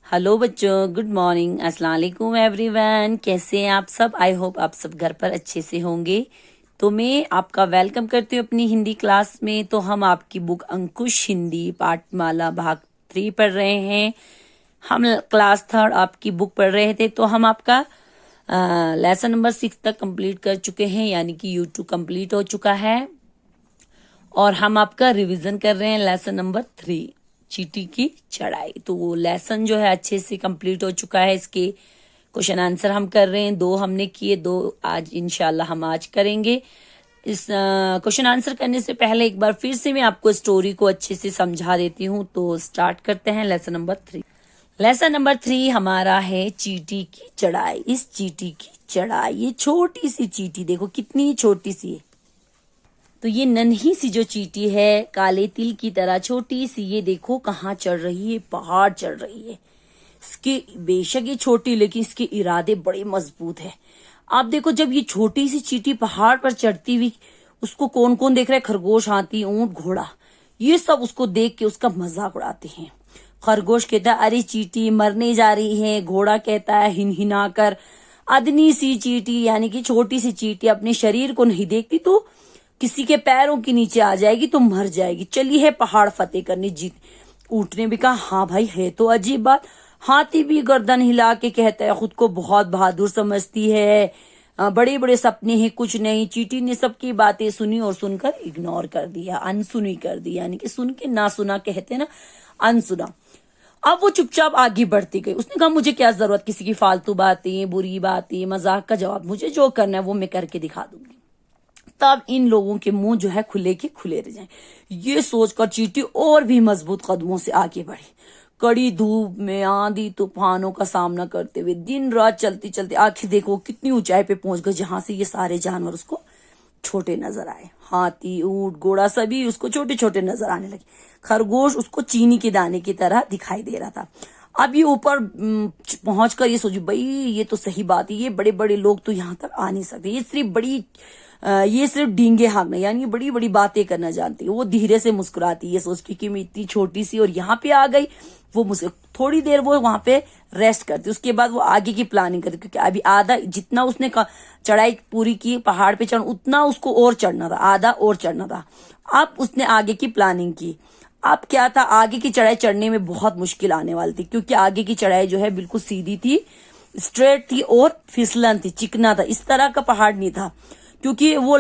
Hello बच्चों, good morning, अस्सलाम वालेकुम एवरीवन। कैसे हैं आप सब? आई होप आप सब घर पर अच्छे से होंगे। तो मैं आपका वेलकम करती हूँ अपनी हिंदी क्लास में। तो हम आपकी बुक अंकुश हिंदी पाठमाला भाग 3 पढ़ रहे हैं। हम क्लास 3 आपकी बुक पढ़ रहे थे। तो हम आपका लेसन नंबर 6 तक कंप्लीट कर चुके हैं, यानी कि U2 कंप्लीट हो चुका है। और हम आपका रिवीजन कर रहे हैं लेसन नंबर 3, चींटी की चढ़ाई। तो वो लेसन जो है अच्छे से कंप्लीट हो चुका है। इसके क्वेश्चन आंसर हम कर रहे हैं, 2 हमने किए, 2 आज इंशाल्लाह हम आज करेंगे। इस क्वेश्चन आंसर करने से पहले एक बार फिर से मैं आपको स्टोरी को अच्छे से समझा देती हूँ। तो स्टार्ट करते हैं लेसन नंबर 3। लेसन नंबर 3 हमारा है चींटी की चढ़ाई। इस चींटी की चढ़ाई, ये छोटी सी चींटी देखो कितनी छोटी सी है। तो ये नन्ही सी जो चींटी है, काले तिल की तरह छोटी सी, ये देखो कहाँ चढ़ रही है, पहाड़ चढ़ रही है। इसके बेशक ये छोटी, लेकिन इसके इरादे बड़े मजबूत है। आप देखो, जब ये छोटी सी चींटी पहाड़ पर चढ़ती हुई, उसको कौन कौन देख रहा है? खरगोश, हाथी, ऊंट, घोड़ा, ये सब उसको देख के उसका मजाक उड़ाते हैं। खरगोश कहता है अरे चींटी मरने जा रही है। घोड़ा कहता है हिनहिना कर अदनी सी चींटी, यानी कि छोटी सी चींटी अपने शरीर को नहीं देखती तो किसी के पैरों के नीचे आ जाएगी तो मर जाएगी। चली है पहाड़ फतेह करने जीत। ऊंट ने भी कहा हाँ भाई, है तो अजीब बात। हाथी भी गर्दन हिला के कहता है खुद को बहुत बहादुर समझती है, बड़े बड़े सपने हैं, कुछ नहीं। चींटी ने सबकी बातें सुनी और सुनकर इग्नोर कर दिया, अनसुनी कर दी, यानी कि सुन के ना सुना कहते ना, अनसुना। अब वो चुपचाप आगे बढ़ती गई। उसने कहा मुझे क्या जरूरत किसी की फालतू बातें, बुरी बातें, मजाक का जवाब। मुझे जो करना है वो मैं करके दिखा दूंगी। तब इन लोगों के मुंह जो है खुले के खुले रह जाएं। ये सोचकर चींटी और भी मजबूत कदमों से आगे बढ़ी। कड़ी धूप में आंधी तूफानों का सामना करते हुए दिन रात चलती चलती आखिर देखो कितनी ऊंचाई पे पहुंच गए, जहां से ये सारे जानवर उसको छोटे नजर आए। हाथी, ऊंट, घोड़ा सभी उसको छोटे छोटे नजर आने लगे। खरगोश उसको चीनी के दाने की तरह दिखाई दे रहा था। अब ये ऊपर पहुंचकर ये सोची, भाई ये तो सही बात है, ये बड़े बड़े लोग तो यहाँ तक आ नहीं सकते। ये सिर्फ डींगे हाँकना, यानी बड़ी बड़ी बातें करना जानती है। वो धीरे से मुस्कुराती, ये सोचती कि मैं इतनी छोटी सी और यहाँ पे आ गई। वो मुझे थोड़ी देर वो वहां पे रेस्ट करती, उसके बाद वो आगे की प्लानिंग करती, क्योंकि अभी आधा जितना उसने चढ़ाई पूरी की पहाड़ पे चढ़, उतना उसको और चढ़ना था, आधा और चढ़ना था। अब उसने आगे की प्लानिंग की। अब क्या था, आगे की चढ़ाई चढ़ने में बहुत मुश्किल आने वाली थी, क्योंकि आगे की चढ़ाई जो है बिल्कुल सीधी थी, स्ट्रेट थी और फिसलन थी, चिकना था। इस तरह का पहाड़ नहीं था, क्योंकि वो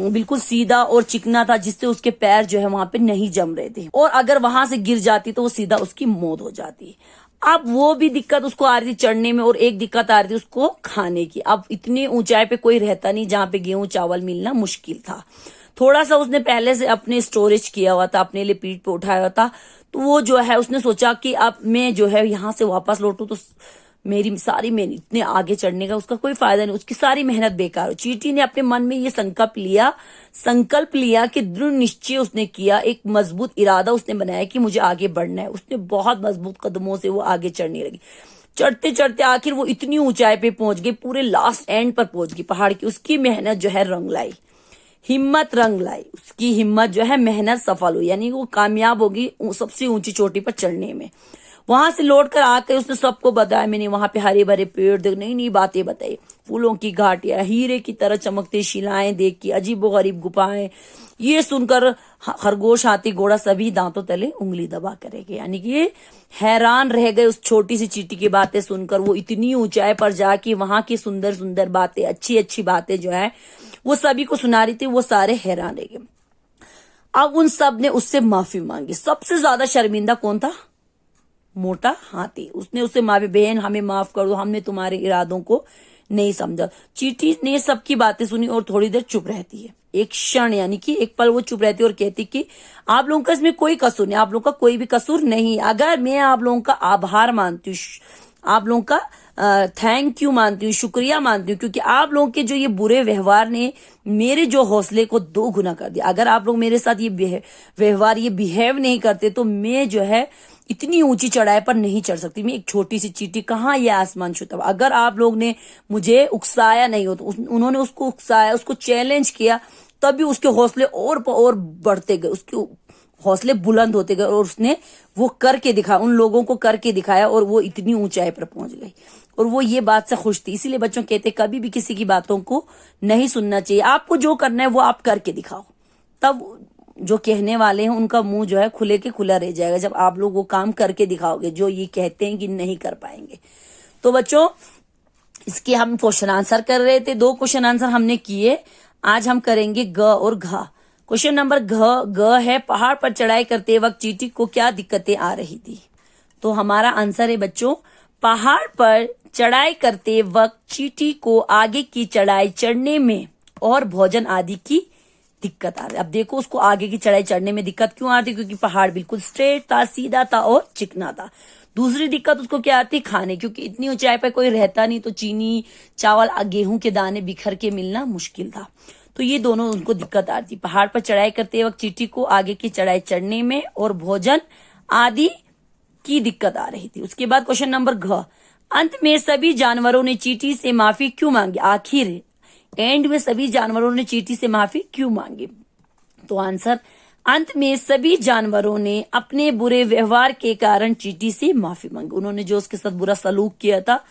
बिल्कुल सीधा और चिकना था, जिससे उसके पैर जो है वहां पे नहीं जम रहे थे, और अगर वहां से गिर जाती तो वो सीधा उसकी मौत हो जाती। अब वो भी दिक्कत उसको आ रही थी चढ़ने में, और एक दिक्कत आ रही थी उसको खाने की। अब इतनी ऊंचाई पे कोई रहता नहीं जहां पे गेहूं चावल मिलना मुश्किल था। थोड़ा सा उसने पहले से अपने स्टोरेज किया हुआ था, अपने लिए पीठ पे उठाया हुआ था। तो वो जो है उसने सोचा कि अब मैं जो है यहाँ से वापस लौटू तो मेरी सारी मेहनत, इतने आगे चढ़ने का उसका कोई फायदा नहीं, उसकी सारी मेहनत बेकार हो। चींटी ने अपने मन में ये संकल्प लिया कि दृढ़ निश्चय उसने किया, एक मजबूत इरादा उसने बनाया कि मुझे आगे बढ़ना है। उसने बहुत मजबूत कदमों से वो आगे चढ़ने लगी। चढ़ते चढ़ते आखिर वो इतनी ऊंचाई पे पहुंच गई, पूरे लास्ट एंड पर पहुंच गई पहाड़ की। उसकी मेहनत जो है रंग लाई, हिम्मत रंग लाई। उसकी हिम्मत जो है, मेहनत सफल हुई, यानी वो कामयाब होगी सबसे ऊंची चोटी पर चढ़ने में। वहां से लौटकर आकर उसने सबको बताया, मैंने वहां पे हरे भरे पेड़ देख, नई नई बातें बताई, फूलों की घाटियां, हीरे की तरह चमकती शिलाएं देख की, अजीबोगरीब गुफाएं। ये सुनकर खरगोश, हाथी, घोड़ा सभी दांतों तले उंगली दबा करेंगे, यानी कि ये हैरान रह गए उस छोटी सी चींटी की बातें सुनकर। वो इतनी ऊंचाई पर जाके वहां की सुंदर सुंदर बातें, अच्छी अच्छी बातें जो है वो सभी को सुना रही थी। वो सारे हैरान रह गए। अब उन सब ने उससे माफी मांगी। सबसे ज्यादा शर्मिंदा कौन था? मोटा हाथी। उसने उससे माफी, बहन हमें माफ कर दो, हमने तुम्हारे इरादों को नहीं समझा। चींटी ने सबकी बातें सुनी और थोड़ी देर चुप रहती है, एक क्षण, यानी कि एक पल वो चुप रहती है और कहती कि आप लोगों का इसमें कोई कसूर नहीं, आप लोगों का कोई भी कसूर नहीं। अगर मैं आप लोगों का आभार मानती हूँ, आप लोगों का थैंक यू मानती हूँ, शुक्रिया मानती हूँ, क्योंकि आप लोगों के जो ये बुरे व्यवहार ने मेरे जो हौसले को 2 गुना कर दिया। अगर आप लोग मेरे साथ ये व्यवहार, ये बिहेव नहीं करते तो मैं जो है इतनी ऊंची चढ़ाई पर नहीं चढ़ सकती। मैं एक छोटी सी चींटी, कहाँ ये आसमान छूता। अगर आप लोग ने मुझे उकसाया नहीं हो, तो उन्होंने उसको उकसाया, उसको चैलेंज किया, तभी उसके हौसले और बढ़ते गए, उसके हौसले बुलंद होते गए और उसने वो करके दिखाया, उन लोगों को करके दिखाया और वो इतनी ऊंचाई पर पहुंच गई और वो ये बात से खुश थी। इसीलिए बच्चों कहते कभी भी किसी की बातों को नहीं सुनना चाहिए। आपको जो करना है वो आप करके दिखाओ, तब जो कहने वाले हैं उनका मुंह जो है खुले के खुला रह जाएगा, जब आप लोग वो काम करके दिखाओगे जो ये कहते हैं कि नहीं कर पाएंगे। तो बच्चों इसके हम क्वेश्चन आंसर कर रहे थे, 2 क्वेश्चन आंसर हमने किए। आज हम करेंगे ग और घ। क्वेश्चन नंबर ग है, पहाड़ पर चढ़ाई करते वक्त चींटी को क्या दिक्कतें आ रही थी। तो हमारा आंसर है बच्चों, पहाड़ पर चढ़ाई करते वक्त चींटी को आगे की चढ़ाई चढ़ने में और भोजन आदि की दिक्कत आ रही। अब देखो उसको आगे की चढ़ाई चढ़ने में दिक्कत क्यों आ रही, क्योंकि पहाड़ बिल्कुल स्ट्रेट था, सीधा था और चिकना था। दूसरी दिक्कत उसको क्या आती, खाने, क्योंकि इतनी ऊंचाई पर कोई रहता नहीं, तो चीनी, चावल, गेहूं के दाने बिखर के मिलना मुश्किल था। तो ये दोनों उनको दिक्कत आती। पहाड़ पर चढ़ाई करते वक्त चींटी को आगे की चढ़ाई चढ़ने में और भोजन आदि की दिक्कत आ रही थी। उसके बाद क्वेश्चन नंबर घ, अंत में सभी जानवरों ने चींटी से माफी क्यों मांगी। आखिर एंड में सभी जानवरों ने चींटी से माफी क्यों मांगी। तो आंसर, अंत में सभी जानवरों ने अपने बुरे व्यवहार के कारण चींटी से माफी मांगी। उन्होंने जो उसके साथ बुरा सलूक किया था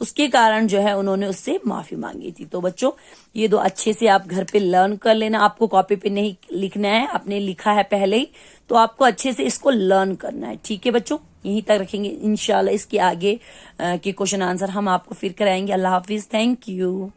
उसके कारण जो है उन्होंने उससे माफी मांगी थी। तो बच्चों ये 2 अच्छे से आप घर पे लर्न कर लेना। आपको कॉपी पे नहीं लिखना है, आपने लिखा है पहले ही, तो आपको अच्छे से इसको लर्न करना है। ठीक है बच्चों, यहीं तक रखेंगे। इंशाल्लाह इसके आगे के क्वेश्चन आंसर हम आपको फिर कराएंगे। अल्लाह हाफिज, थैंक यू।